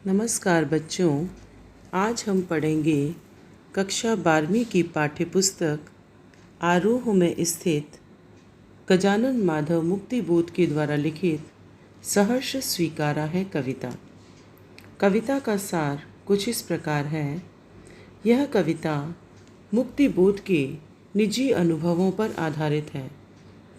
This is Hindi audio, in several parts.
नमस्कार बच्चों, आज हम पढ़ेंगे कक्षा 12वीं की पाठ्यपुस्तक आरोह में स्थित गजानन माधव मुक्तिबोध के द्वारा लिखित सहर्ष स्वीकारा है कविता। कविता का सार कुछ इस प्रकार है। यह कविता मुक्तिबोध के निजी अनुभवों पर आधारित है।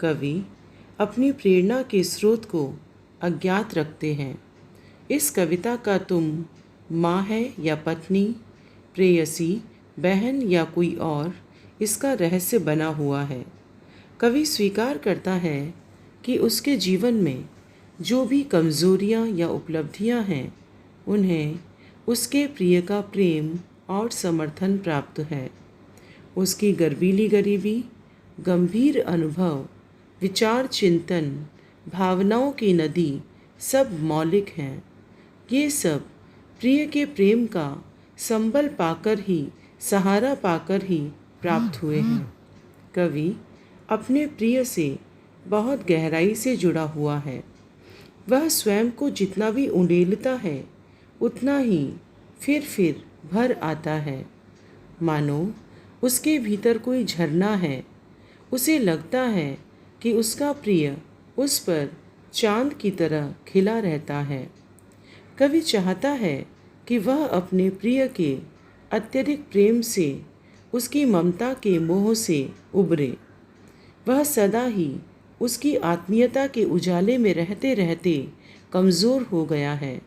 कवि अपनी प्रेरणा के स्रोत को अज्ञात रखते हैं। इस कविता का तुम माँ है या पत्नी, प्रेयसी, बहन या कोई और, इसका रहस्य बना हुआ है। कवि स्वीकार करता है कि उसके जीवन में जो भी कमज़ोरियाँ या उपलब्धियाँ हैं, उन्हें उसके प्रिय का प्रेम और समर्थन प्राप्त है। उसकी गर्वीली गरीबी, गंभीर अनुभव, विचार चिंतन, भावनाओं की नदी सब मौलिक हैं। ये सब प्रिय के प्रेम का संबल पाकर ही, सहारा पाकर ही प्राप्त हुए हैं। कवि अपने प्रिय से बहुत गहराई से जुड़ा हुआ है। वह स्वयं को जितना भी उंडेलता है, उतना ही फिर भर आता है। मानो उसके भीतर कोई झरना है। उसे लगता है कि उसका प्रिय उस पर चांद की तरह खिला रहता है। कवि चाहता है कि वह अपने प्रिय के अत्यधिक प्रेम से, उसकी ममता के मोह से उबरे। वह सदा ही उसकी आत्मीयता के उजाले में रहते रहते कमज़ोर हो गया है।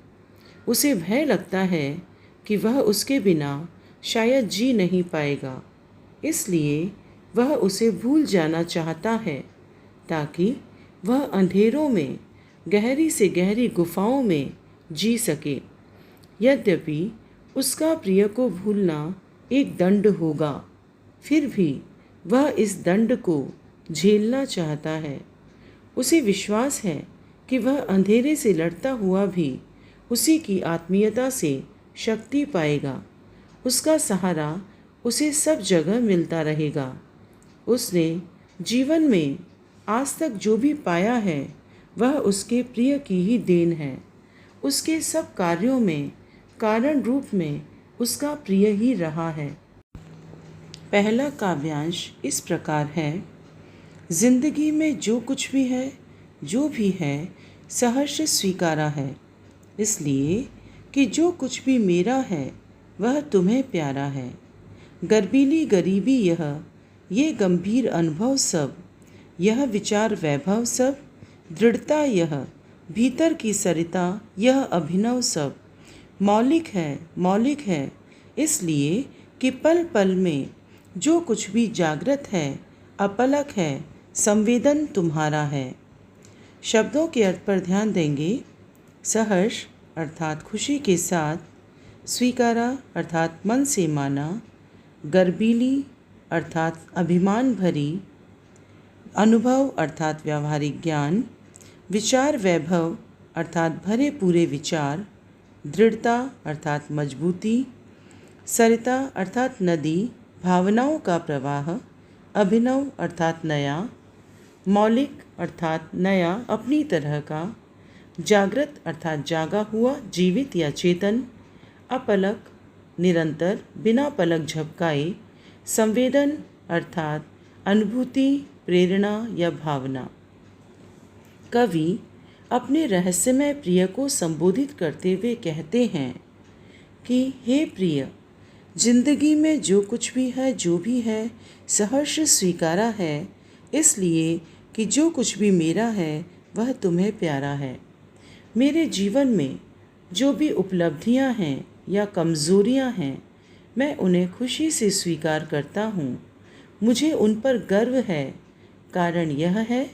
उसे भय लगता है कि वह उसके बिना शायद जी नहीं पाएगा। इसलिए वह उसे भूल जाना चाहता है, ताकि वह अंधेरों में, गहरी से गहरी गुफाओं में जी सके। यद्यपि उसका प्रिय को भूलना एक दंड होगा, फिर भी वह इस दंड को झेलना चाहता है। उसे विश्वास है कि वह अंधेरे से लड़ता हुआ भी उसी की आत्मीयता से शक्ति पाएगा। उसका सहारा उसे सब जगह मिलता रहेगा। उसने जीवन में आज तक जो भी पाया है, वह उसके प्रिय की ही देन है। उसके सब कार्यों में कारण रूप में उसका प्रिय ही रहा है। पहला काव्यांश इस प्रकार है। जिंदगी में जो कुछ भी है, जो भी है, सहर्ष स्वीकारा है, इसलिए कि जो कुछ भी मेरा है, वह तुम्हें प्यारा है। गर्वीली गरीबी ये गंभीर अनुभव सब, यह विचार वैभव सब, दृढ़ता यह भीतर की सरिता, यह अभिनव सब मौलिक है, इसलिए कि पल पल में जो कुछ भी जागृत है, अपलक है, संवेदन तुम्हारा है। शब्दों के अर्थ पर ध्यान देंगे। सहर्ष अर्थात खुशी के साथ, स्वीकारा अर्थात मन से माना, गर्वीली अर्थात अभिमान भरी, अनुभव अर्थात व्यावहारिक ज्ञान, विचार वैभव अर्थात भरे पूरे विचार, दृढ़ता अर्थात मजबूती, सरिता अर्थात नदी, भावनाओं का प्रवाह, अभिनव अर्थात नया, मौलिक अर्थात नया अपनी तरह का, जागृत अर्थात जागा हुआ, जीवित या चेतन, अपलक निरंतर बिना पलक झपकाए, संवेदन अर्थात अनुभूति, प्रेरणा या भावना। कवि अपने रहस्यमय प्रिय को संबोधित करते हुए कहते हैं कि हे प्रिय, जिंदगी में जो कुछ भी है, जो भी है, सहर्ष स्वीकारा है, इसलिए कि जो कुछ भी मेरा है, वह तुम्हें प्यारा है। मेरे जीवन में जो भी उपलब्धियां हैं या कमज़ोरियां हैं, मैं उन्हें खुशी से स्वीकार करता हूँ। मुझे उन पर गर्व है। कारण यह है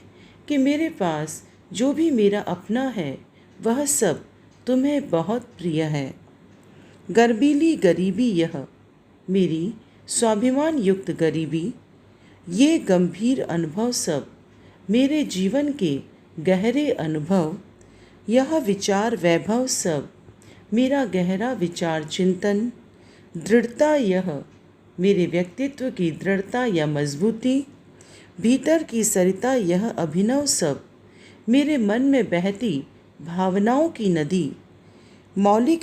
कि मेरे पास जो भी मेरा अपना है, वह सब तुम्हें बहुत प्रिय है। गर्वीली गरीबी मेरी स्वाभिमान युक्त गरीबी, ये गंभीर अनुभव सब मेरे जीवन के गहरे अनुभव, यह विचार वैभव सब मेरा गहरा विचार चिंतन, दृढ़ता मेरे व्यक्तित्व की दृढ़ता या मजबूती, भीतर की सरिता अभिनव सब मेरे मन में बहती भावनाओं की नदी, मौलिक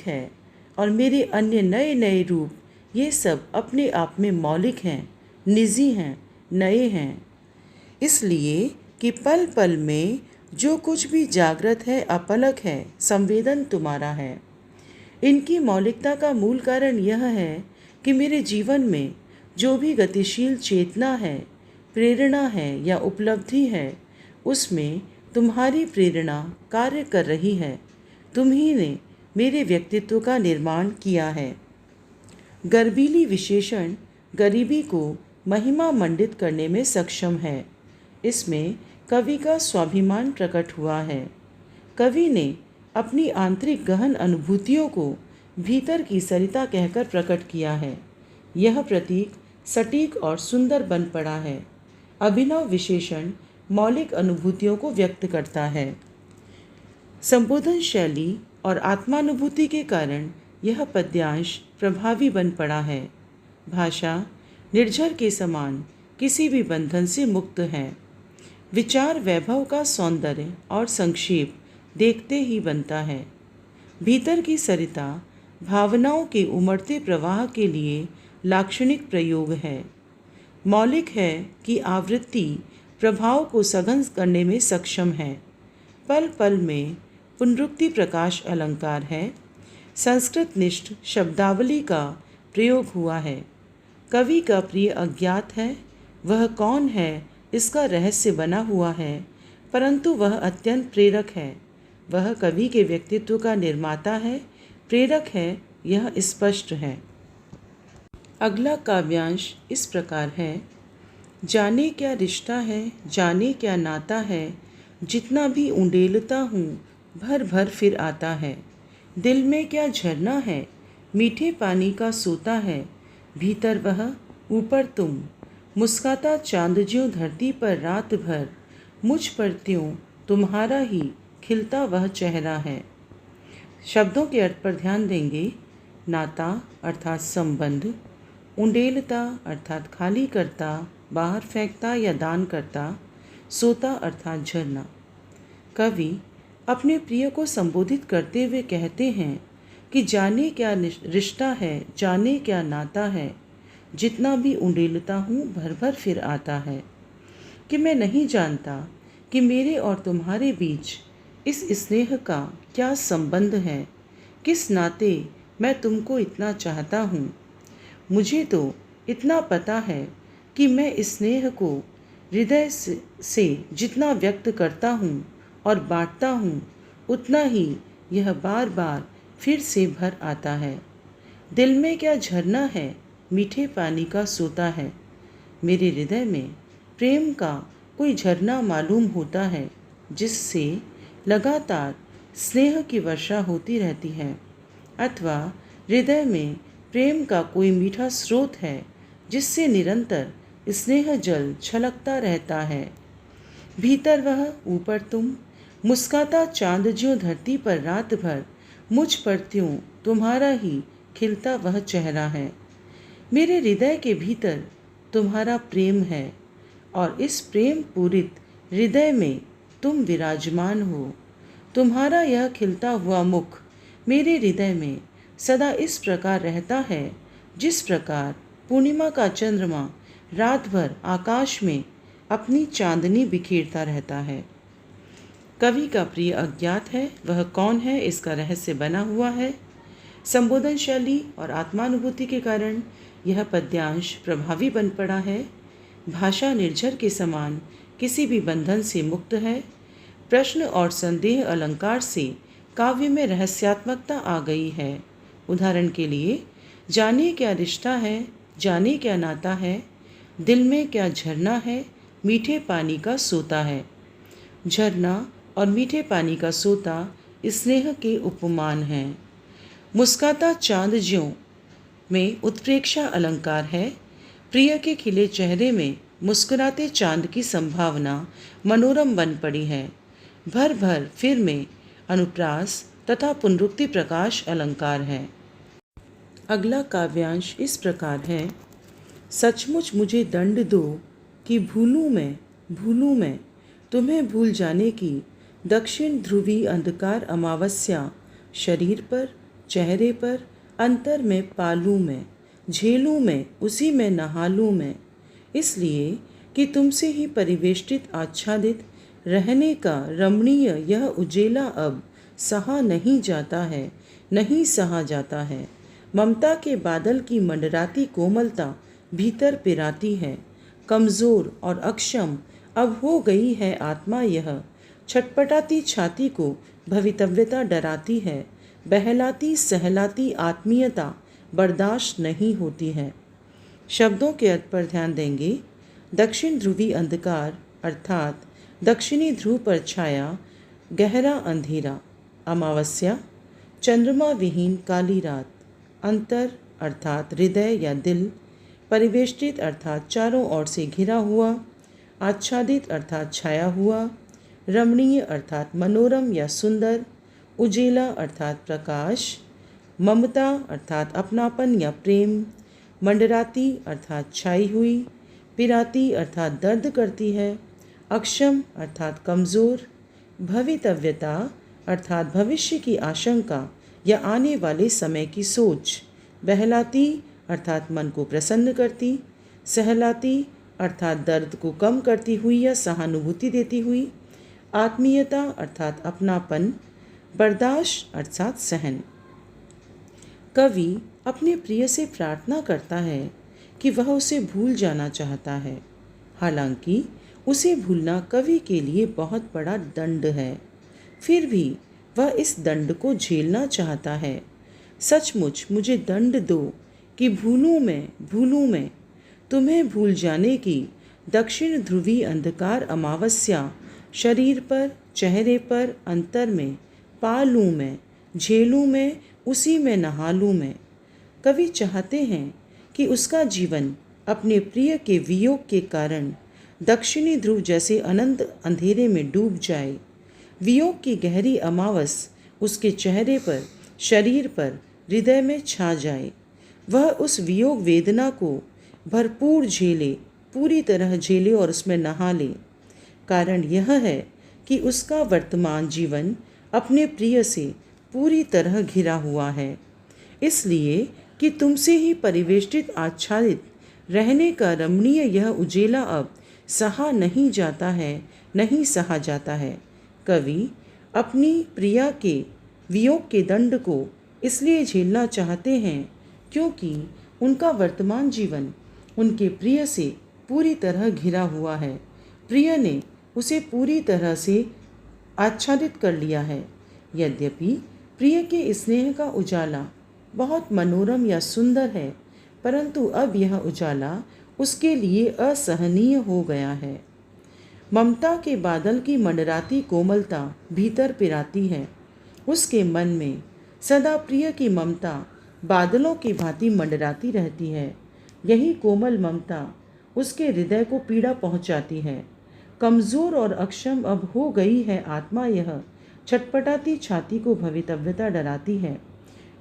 है और मेरे अन्य नए नए रूप ये सब अपने आप में मौलिक हैं, निजी हैं, नए हैं। इसलिए कि पल पल में जो कुछ भी जागृत है अपलक है, संवेदन तुम्हारा है। इनकी मौलिकता का मूल कारण यह है कि मेरे जीवन में जो भी गतिशील चेतना है, प्रेरणा है या उपलब्धि है, उसमें तुम्हारी प्रेरणा कार्य कर रही है। तुम्ही ने मेरे व्यक्तित्व का निर्माण किया है। गर्वीली विशेषण गरीबी को महिमा मंडित करने में सक्षम है। इसमें कवि का स्वाभिमान प्रकट हुआ है। कवि ने अपनी आंतरिक गहन अनुभूतियों को भीतर की सरिता कहकर प्रकट किया है। यह प्रतीक सटीक और सुंदर बन पड़ा है। अभिनव विशेषण मौलिक अनुभूतियों को व्यक्त करता है। संबोधन शैली और आत्मानुभूति के कारण यह पद्यांश प्रभावी बन पड़ा है। भाषा निर्झर के समान किसी भी बंधन से मुक्त है। विचार वैभव का सौंदर्य और संक्षेप देखते ही बनता है। भीतर की सरिता भावनाओं के उमड़ते प्रवाह के लिए लाक्षणिक प्रयोग है। मौलिक है कि आवृत्ति प्रभाव को सघन करने में सक्षम है। पल पल में पुनरुक्ति प्रकाश अलंकार है। संस्कृत निष्ठ शब्दावली का प्रयोग हुआ है। कवि का प्रिय अज्ञात है। वह कौन है इसका रहस्य बना हुआ है, परंतु वह अत्यंत प्रेरक है। वह कवि के व्यक्तित्व का निर्माता है, प्रेरक है, यह स्पष्ट है। अगला काव्यांश इस प्रकार है। जाने क्या रिश्ता है, जाने क्या नाता है, जितना भी उंडेलता हूँ भर भर फिर आता है। दिल में क्या झरना है, मीठे पानी का सोता है, भीतर वह ऊपर तुम। मुस्काता चांद ज्यों धरती पर रात भर, मुझ पर त्यों तुम्हारा ही खिलता वह चेहरा है। शब्दों के अर्थ पर ध्यान देंगे। नाता अर्थात संबंध, उंडेलता अर्थात खाली करता, बाहर फेंकता या दान करता, सोता अर्थात झरना। कवि अपने प्रिय को संबोधित करते हुए कहते हैं कि जाने क्या रिश्ता है, जाने क्या नाता है, जितना भी उंडेलता हूँ भर भर फिर आता है। कि मैं नहीं जानता कि मेरे और तुम्हारे बीच इस स्नेह का क्या संबंध है, किस नाते मैं तुमको इतना चाहता हूँ। मुझे तो इतना पता है कि मैं इस स्नेह को हृदय से जितना व्यक्त करता हूँ और बांटता हूँ, उतना ही यह बार बार फिर से भर आता है। दिल में क्या झरना है, मीठे पानी का सोता है। मेरे हृदय में प्रेम का कोई झरना मालूम होता है, जिससे लगातार स्नेह की वर्षा होती रहती है, अथवा हृदय में प्रेम का कोई मीठा स्रोत है, जिससे निरंतर स्नेह जल छलकता रहता है। भीतर वह ऊपर तुम। मुस्काता चांद ज्यों धरती पर रात भर, मुझ पर त्यों तुम्हारा ही खिलता वह चेहरा है। मेरे हृदय के भीतर तुम्हारा प्रेम है और इस प्रेम पूरित हृदय में तुम विराजमान हो। तुम्हारा यह खिलता हुआ मुख मेरे हृदय में सदा इस प्रकार रहता है, जिस प्रकार पूर्णिमा का चंद्रमा रात भर आकाश में अपनी चांदनी बिखेरता रहता है। कवि का प्रिय अज्ञात है, वह कौन है इसका रहस्य बना हुआ है। संबोधन शैली और आत्मानुभूति के कारण यह पद्यांश प्रभावी बन पड़ा है। भाषा निर्झर के समान किसी भी बंधन से मुक्त है। प्रश्न और संदेह अलंकार से काव्य में रहस्यात्मकता आ गई है। उदाहरण के लिए, जाने क्या रिश्ता है, जाने क्या नाता है, दिल में क्या झरना है, मीठे पानी का सोता है। झरना और मीठे पानी का सोता स्नेह के उपमान हैं। मुस्काता चांद ज्यों में उत्प्रेक्षा अलंकार है। प्रिय के खिले चेहरे में मुस्कुराते चांद की संभावना मनोरम बन पड़ी है। भर भर फिर में अनुप्रास तथा पुनरुक्ति प्रकाश अलंकार है। अगला काव्यांश इस प्रकार है। सचमुच मुझे दंड दो कि भूलूं मैं तुम्हें भूल जाने की दक्षिण ध्रुवी अंधकार अमावस्या शरीर पर, चेहरे पर, अंतर में पालूं मैं, झेलूं मैं, उसी में नहालूं मैं। इसलिए कि तुमसे ही परिवेष्टित आच्छादित रहने का रमणीय यह उजेला अब सहा नहीं जाता है, नहीं सहा जाता है। ममता के बादल की मंडराती कोमलता भीतर पिराती है। कमज़ोर और अक्षम अब हो गई है आत्मा यह। छटपटाती छाती को भवितव्यता डराती है। बहलाती सहलाती आत्मीयता बर्दाश्त नहीं होती है। शब्दों के अर्थ पर ध्यान देंगे। दक्षिण ध्रुवी अंधकार अर्थात दक्षिणी ध्रुव पर छाया गहरा अंधेरा। अमावस्या चंद्रमा विहीन काली रात। अंतर अर्थात हृदय या दिल। परिवेष्टित अर्थात चारों ओर से घिरा हुआ। आच्छादित अर्थात छाया हुआ। रमणीय अर्थात मनोरम या सुंदर। उजेला अर्थात प्रकाश। ममता अर्थात अपनापन या प्रेम। मंडराती अर्थात छाई हुई। पिराती अर्थात दर्द करती है। अक्षम अर्थात कमज़ोर। भवितव्यता अर्थात भविष्य की आशंका या आने वाले समय की सोच। बहलाती अर्थात मन को प्रसन्न करती। सहलाती अर्थात दर्द को कम करती हुई या सहानुभूति देती हुई। आत्मीयता अर्थात अपनापन। बर्दाश्त अर्थात सहन। कवि अपने प्रिय से प्रार्थना करता है कि वह उसे भूल जाना चाहता है। हालांकि उसे भूलना कवि के लिए बहुत बड़ा दंड है, फिर भी वह इस दंड को झेलना चाहता है। सचमुच मुझे दंड दो कि भूलूं मैं तुम्हें भूल जाने की दक्षिण ध्रुवी अंधकार अमावस्या शरीर पर, चेहरे पर, अंतर में पा लूँ मैं, झेलूँ मैं, उसी में नहा लूँ मैं। कवि चाहते हैं कि उसका जीवन अपने प्रिय के वियोग के कारण दक्षिणी ध्रुव जैसे अनंत अंधेरे में डूब जाए। वियोग की गहरी अमावस उसके चेहरे पर, शरीर पर, हृदय में छा जाए। वह उस वियोग वेदना को भरपूर झेले, पूरी तरह झेले और उसमें नहा ले। कारण यह है कि उसका वर्तमान जीवन अपने प्रिय से पूरी तरह घिरा हुआ है। इसलिए कि तुमसे ही परिवेष्टित आच्छादित रहने का रमणीय यह उजेला अब सहा नहीं जाता है, नहीं सहा जाता है। कवि अपनी प्रिया के वियोग के दंड को इसलिए झेलना चाहते हैं क्योंकि उनका वर्तमान जीवन उनके प्रिय से पूरी तरह घिरा हुआ है। प्रिय ने उसे पूरी तरह से आच्छादित कर लिया है। यद्यपि प्रिय के स्नेह का उजाला बहुत मनोरम या सुंदर है, परंतु अब यह उजाला उसके लिए असहनीय हो गया है। ममता के बादल की मंडराती कोमलता भीतर पिराती है। उसके मन में सदा प्रिय की ममता बादलों की भांति मंडराती रहती है। यही कोमल ममता उसके हृदय को पीड़ा पहुंचाती है। कमज़ोर और अक्षम अब हो गई है आत्मा यह। छटपटाती छाती को भवितव्यता डराती है।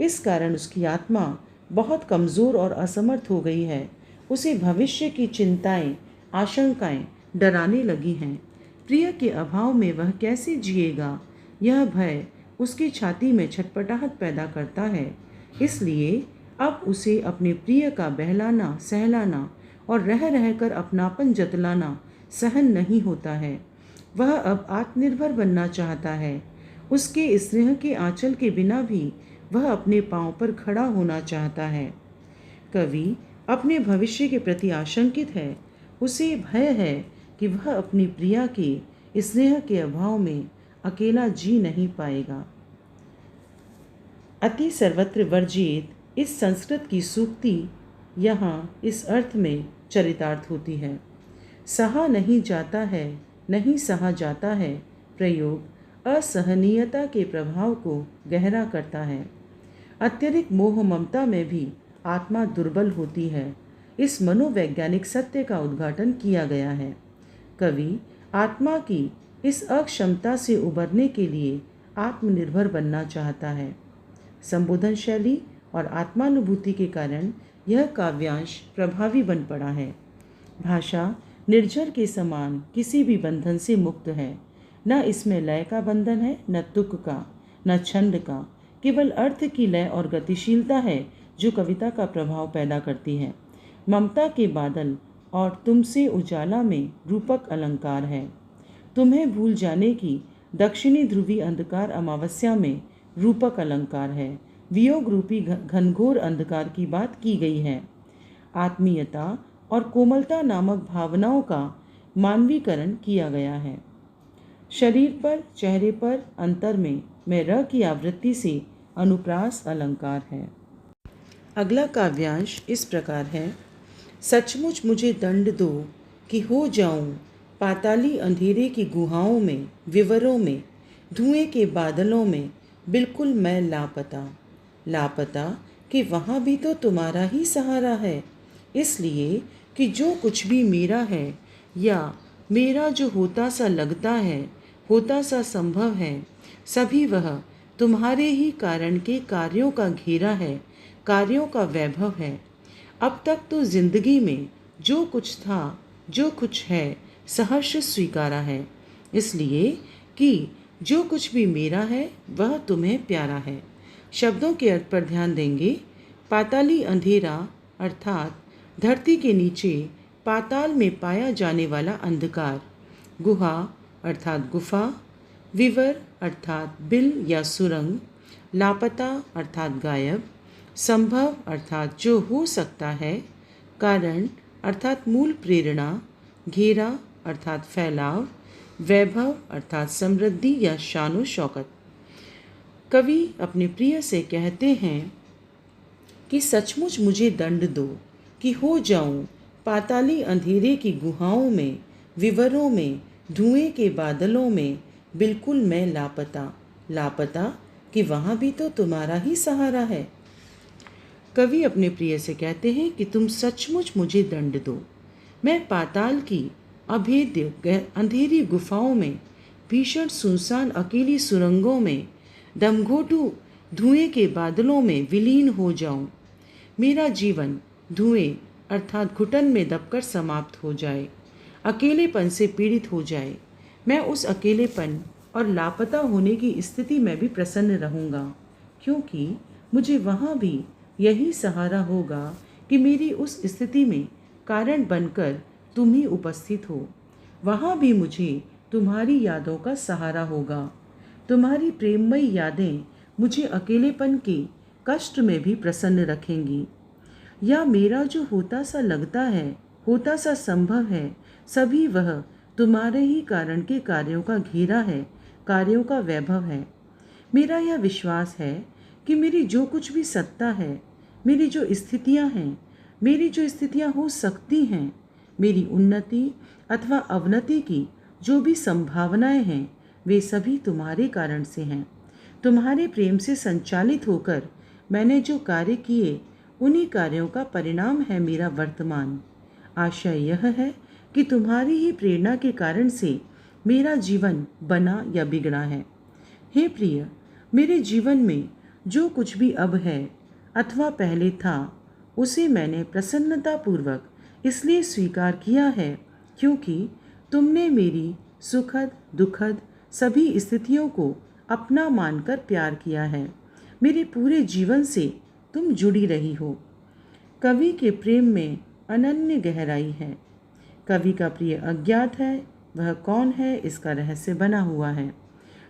इस कारण उसकी आत्मा बहुत कमज़ोर और असमर्थ हो गई है। उसे भविष्य की चिंताएं, आशंकाएं डराने लगी हैं। प्रिय के अभाव में वह कैसे जिएगा, यह भय उसकी छाती में छटपटाहट पैदा करता है। इसलिए अब उसे अपने प्रिय का बहलाना, सहलाना और रह रहकर अपनापन जतलाना सहन नहीं होता है। वह अब आत्मनिर्भर बनना चाहता है। उसके स्नेह के आंचल के बिना भी वह अपने पांव पर खड़ा होना चाहता है। कवि अपने भविष्य के प्रति आशंकित है। उसे भय है कि वह अपनी प्रिया के स्नेह के अभाव में अकेला जी नहीं पाएगा। अति सर्वत्र वर्जित इस संस्कृत की सूक्ति यहाँ इस अर्थ में चरितार्थ होती है। सहा नहीं जाता है, नहीं सहा जाता है प्रयोग असहनीयता के प्रभाव को गहरा करता है। अत्यधिक मोह ममता में भी आत्मा दुर्बल होती है। इस मनोवैज्ञानिक सत्य का उद्घाटन किया गया है। कवि आत्मा की इस अक्षमता से उबरने के लिए आत्मनिर्भर बनना चाहता है। संबोधन शैली और आत्मानुभूति के कारण यह काव्यांश प्रभावी बन पड़ा है। भाषा निर्झर के समान किसी भी बंधन से मुक्त है। न इसमें लय का बंधन है, न तुक का, न छंद का। केवल अर्थ की लय और गतिशीलता है जो कविता का प्रभाव पैदा करती है। ममता के बादल और तुमसे उजाला में रूपक अलंकार है। तुम्हें भूल जाने की दक्षिणी ध्रुवी अंधकार अमावस्या में रूपक अलंकार है। वियोग रूपी घनघोर अंधकार की बात की गई है। आत्मीयता और कोमलता नामक भावनाओं का मानवीकरण किया गया है। शरीर पर, चेहरे पर, अंतर में मैं र की आवृत्ति से अनुप्रास अलंकार है। अगला काव्यांश इस प्रकार है। सचमुच मुझे दंड दो कि हो जाऊं पाताली अंधेरे की गुहाओं में, विवरों में, धुएं के बादलों में, बिल्कुल मैं लापता। लापता कि वहाँ भी तो तुम्हारा ही सहारा है, इसलिए कि जो कुछ भी मेरा है या मेरा जो होता सा लगता है, होता सा संभव है, सभी वह तुम्हारे ही कारण के कार्यों का घेरा है, कार्यों का वैभव है। अब तक तो जिंदगी में जो कुछ था, जो कुछ है, सहर्ष स्वीकारा है, इसलिए कि जो कुछ भी मेरा है वह तुम्हें प्यारा है। शब्दों के अर्थ पर ध्यान देंगे। पाताली अंधेरा अर्थात धरती के नीचे पाताल में पाया जाने वाला अंधकार। गुहा अर्थात गुफा। विवर अर्थात बिल या सुरंग। लापता अर्थात गायब। संभव अर्थात जो हो सकता है। कारण अर्थात मूल प्रेरणा। घेरा अर्थात फैलाव। वैभव अर्थात समृद्धि या शानो शौकत। कवि अपने प्रिय से कहते हैं कि सचमुच मुझे दंड दो कि हो जाऊं पाताली अंधेरे की गुहाओं में, विवरों में, धुएं के बादलों में, बिल्कुल मैं लापता। लापता कि वहाँ भी तो तुम्हारा ही सहारा है। कवि अपने प्रिय से कहते हैं कि तुम सचमुच मुझे दंड दो। मैं पाताल की अभेद्य अंधेरी गुफाओं में, भीषण सुनसान अकेली सुरंगों में, दमघोटू धुएं के बादलों में विलीन हो जाऊं। मेरा जीवन धुएं अर्थात घुटन में दबकर समाप्त हो जाए, अकेलेपन से पीड़ित हो जाए। मैं उस अकेलेपन और लापता होने की स्थिति में भी प्रसन्न रहूँगा, क्योंकि मुझे वहाँ भी यही सहारा होगा कि मेरी उस स्थिति में कारण बनकर तुम ही उपस्थित हो। वहाँ भी मुझे तुम्हारी यादों का सहारा होगा। तुम्हारी प्रेममयी यादें मुझे अकेलेपन के कष्ट में भी प्रसन्न रखेंगी। या मेरा जो होता सा लगता है, होता सा संभव है, सभी वह तुम्हारे ही कारण के कार्यों का घेरा है, कार्यों का वैभव है। मेरा यह विश्वास है कि मेरी जो कुछ भी सत्ता है, मेरी जो स्थितियां हैं, मेरी जो स्थितियां हो सकती हैं, मेरी उन्नति अथवा अवनति की जो भी संभावनाएं हैं, वे सभी तुम्हारे कारण से हैं। तुम्हारे प्रेम से संचालित होकर मैंने जो कार्य किए, उन्हीं कार्यों का परिणाम है मेरा वर्तमान। आशा यह है कि तुम्हारी ही प्रेरणा के कारण से मेरा जीवन बना या बिगड़ा है। हे प्रिय, मेरे जीवन में जो कुछ भी अब है अथवा पहले था, उसे मैंने प्रसन्नतापूर्वक इसलिए स्वीकार किया है क्योंकि तुमने मेरी सुखद दुखद सभी स्थितियों को अपना मानकर प्यार किया है। मेरे पूरे जीवन से तुम जुड़ी रही हो। कवि के प्रेम में अनन्य गहराई है। कवि का प्रिय अज्ञात है, वह कौन है इसका रहस्य बना हुआ है।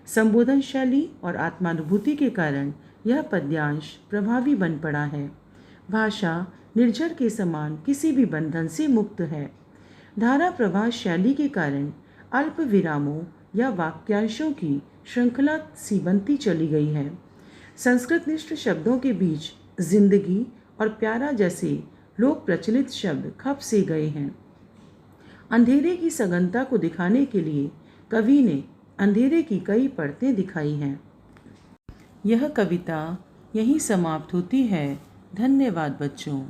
संबोधन शैली और आत्मानुभूति के कारण यह पद्यांश प्रभावी बन पड़ा है। भाषा निर्झर के समान किसी भी बंधन से मुक्त है। धारा प्रवाह शैली के कारण अल्प विरामों या वाक्यांशों की श्रृंखला सी बनती चली गई है। संस्कृतनिष्ठ शब्दों के बीच जिंदगी और प्यारा जैसे लोक प्रचलित शब्द खप से गए हैं। अंधेरे की सघनता को दिखाने के लिए कवि ने अंधेरे की कई परतें दिखाई हैं। यह कविता यहीं समाप्त होती है। धन्यवाद बच्चों।